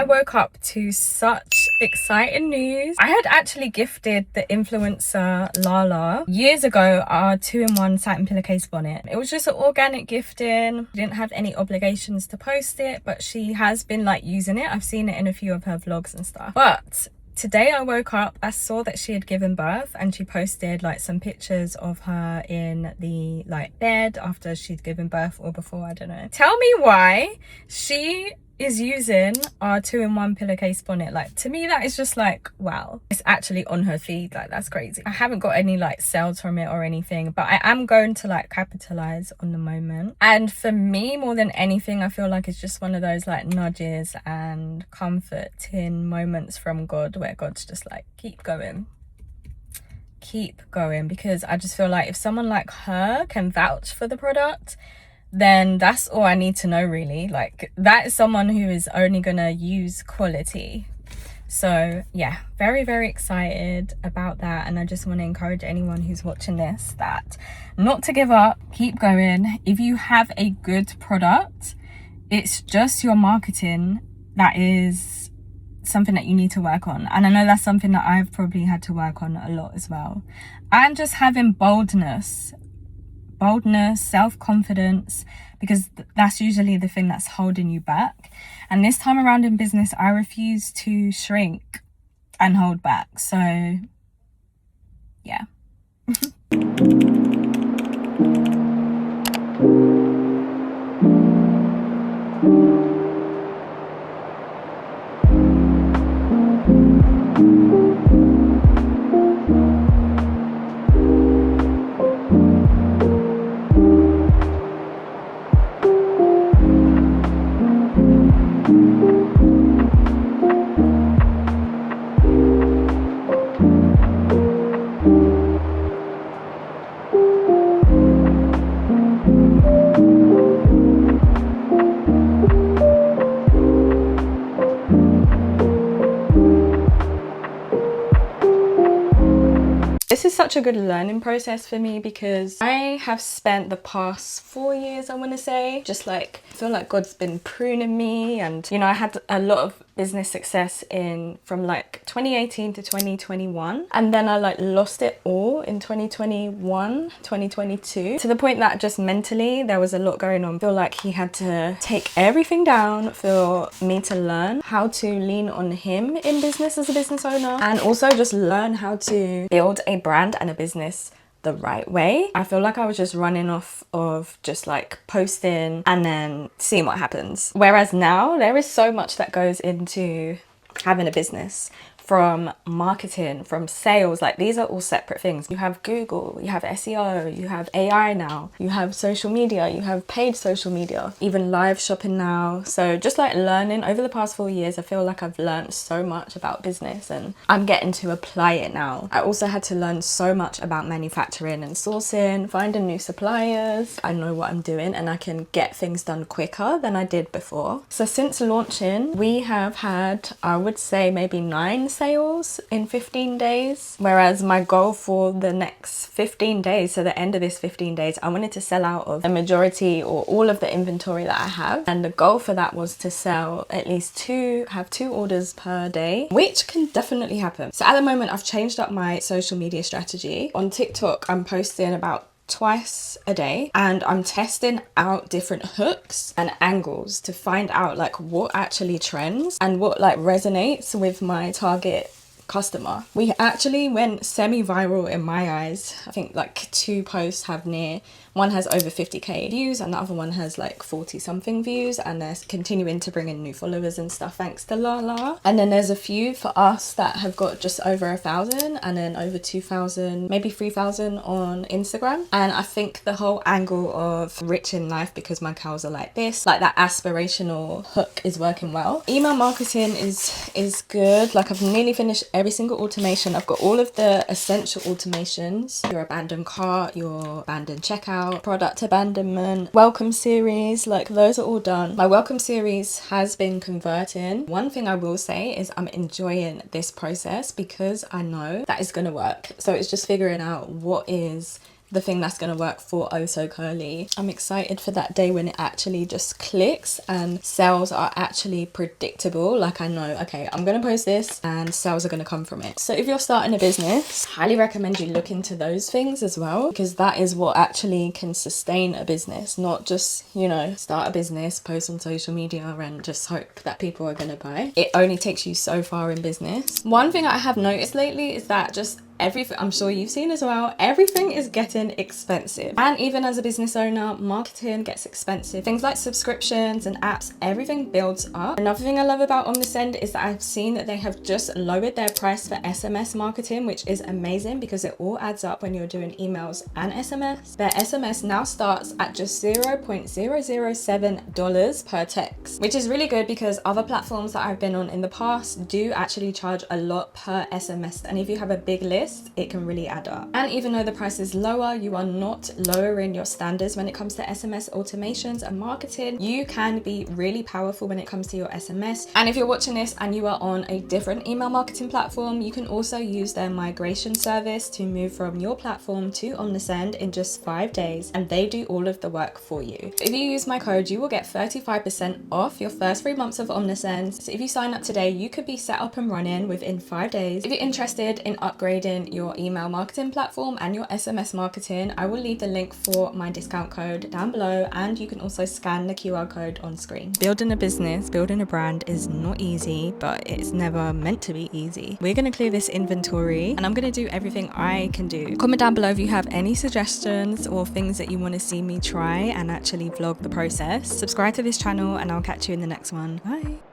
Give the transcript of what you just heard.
I woke up to such exciting news. I had actually gifted the influencer Lala years ago our 2-in-1 satin pillowcase bonnet. It was just an organic gifting. Didn't have any obligations to post it, but she has been like using it. I've seen it in a few of her vlogs and stuff. But today I woke up, I saw that she had given birth, and she posted like some pictures of her in the like bed after she'd given birth, or before, I don't know. Tell me why she is using our 2-in-1 pillowcase bonnet. Like, to me that is just like, wow, it's actually on her feed. Like, that's crazy. I haven't got any like sales from it or anything, but I am going to like capitalize on the moment. And for me, more than anything, I feel like it's just one of those like nudges and comforting moments from God, where God's just like, keep going, because I just feel like if someone like her can vouch for the product, then that's all I need to know, really. Like, that is someone who is only gonna use quality. So yeah, very, very excited about that. And I just want to encourage anyone who's watching this that not to give up, keep going. If you have a good product, it's just your marketing that is something that you need to work on. And I know that's something that I've probably had to work on a lot as well. And just having boldness, self-confidence, because that's usually the thing that's holding you back. And this time around in business, I refuse to shrink and hold back. So yeah. This is such a good learning process for me, because I have spent the past 4 years, I want to say, just like, I feel like God's been pruning me. And you know, I had a lot of business success from like 2018 to 2021, and then I like lost it all in 2021, 2022, to the point that just mentally there was a lot going on. I feel like he had to take everything down for me to learn how to lean on him in business as a business owner, and also just learn how to build a brand and a business the right way. I feel like I was just running off of just like posting and then seeing what happens. Whereas now there is so much that goes into having a business, from marketing, from sales. Like, these are all separate things. You have Google, you have SEO, you have AI now, you have social media, you have paid social media, even live shopping now. So just like learning over the past 4 years, I feel like I've learned so much about business and I'm getting to apply it now. I also had to learn so much about manufacturing and sourcing, finding new suppliers. I know what I'm doing and I can get things done quicker than I did before. So since launching, we have had, I would say, maybe 9 sales in 15 days, whereas my goal for the next 15 days, so the end of this 15 days, I wanted to sell out of a majority or all of the inventory that I have, and the goal for that was to sell at least have 2 orders per day, which can definitely happen. So at the moment I've changed up my social media strategy. On TikTok I'm posting about twice a day, and I'm testing out different hooks and angles to find out like what actually trends and what like resonates with my target customer. We actually went semi-viral in my eyes. I think like 2 posts have one has over 50k views and the other one has like 40 something views, and they're continuing to bring in new followers and stuff thanks to Lala. And then there's a few for us that have got just over 1,000 and then over 2,000, maybe 3,000 on Instagram. And I think the whole angle of rich in life because my cows are like this, like that aspirational hook, is working well. Email marketing is good. Like, I've nearly finished every single automation. I've got all of the essential automations: your abandoned cart, your abandoned checkout, product abandonment, welcome series, like those are all done. My welcome series has been converting. One thing I will say is I'm enjoying this process because I know that is going to work. So it's just figuring out what is the thing that's going to work for Oso Curly. I'm excited for that day when it actually just clicks and sales are actually predictable. Like I know, okay, I'm going to post this and sales are going to come from it. So if you're starting a business, highly recommend you look into those things as well, because that is what actually can sustain a business, not just, you know, start a business, post on social media and just hope that people are going to buy. It only takes you so far in business. One thing I have noticed lately is that just everything, I'm sure you've seen as well, everything is getting expensive. And even as a business owner, marketing gets expensive. Things like subscriptions and apps, everything builds up. Another thing I love about OmniSend is that I've seen that they have just lowered their price for SMS marketing, which is amazing because it all adds up when you're doing emails and SMS. Their SMS now starts at just $0.007 per text, which is really good because other platforms that I've been on in the past do actually charge a lot per SMS. And if you have a big list, it can really add up. And even though the price is lower, you are not lowering your standards when it comes to SMS automations and marketing. You can be really powerful when it comes to your SMS. And if you're watching this and you are on a different email marketing platform, you can also use their migration service to move from your platform to OmniSend in just 5 days, and they do all of the work for you. If you use my code, you will get 35% off your first 3 months of OmniSend. So if you sign up today, you could be set up and running within 5 days. If you're interested in upgrading your email marketing platform and your SMS marketing, I will leave the link for my discount code down below, and you can also scan the QR code on screen. Building a business, building a brand is not easy, but it's never meant to be easy. We're going to clear this inventory and I'm going to do everything I can do. Comment down below if you have any suggestions or things that you want to see me try and actually vlog the process. Subscribe to this channel and I'll catch you in the next one. Bye.